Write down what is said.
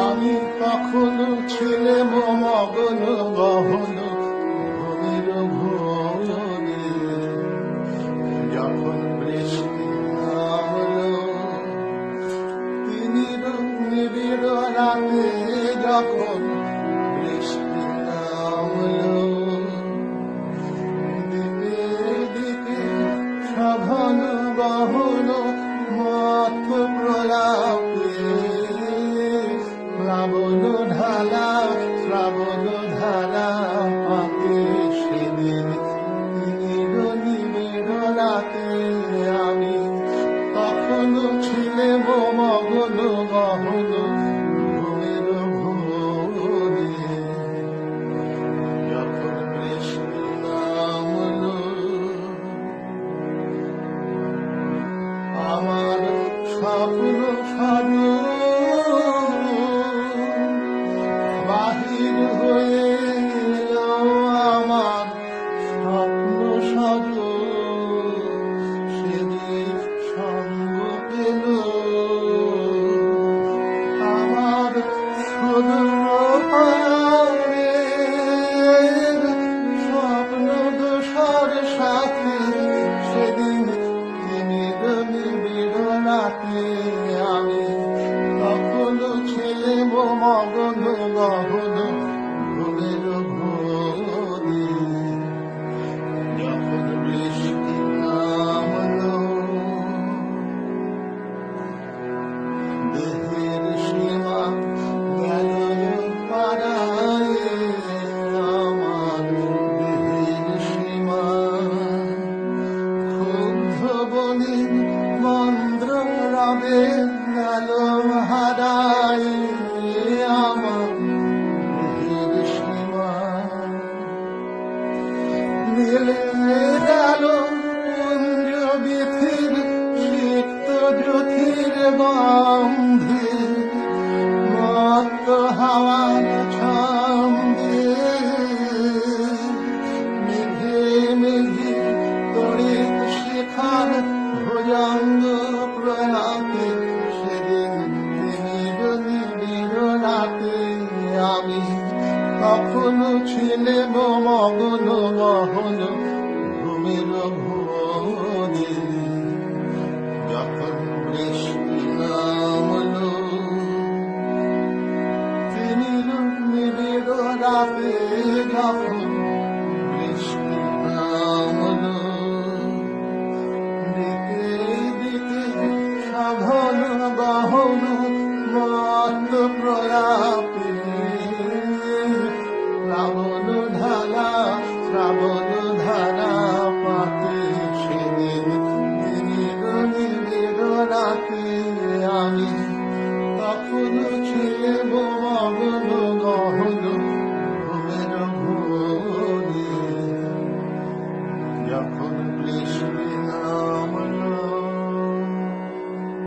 আমি কখনো ছিলাম মগন গহন ঘুমের ঘোরে, যখন বৃষ্টি নামলো তিমির নিবিড় রাতে, যখন বৃষ্টি নামলো দিকে দিকে সঘন গহন মথ প্রলাপে, শ্রাবণ ঢালা শ্রাবণ ধারা পাতে সেদিন তিমির নিবিড় রাতে। আমি কখনো ছিলাম মগন গহন ঘুমের ঘোরে, যখন বৃষ্টি নামলো আমার স্বপ্ন সাজো বাহির হয়ে এলো, আমার স্বপ্ন সাজো সেদিন সঙ্গ পেল আমার সুদূর পারের স্বপ্ন দোষার সাথে, সেদিন তিমির নিবিড় রাতে। আমি কখনো ছিলাম মগন গহন ঘুমের ঘোরে, যখন বৃষ্টি নামলো দেহের সীমা গেল পাড়ায়, আমার দেহের সীমা ক্ষুব্ধ বলি মন্দ্র রবে গেল হারা।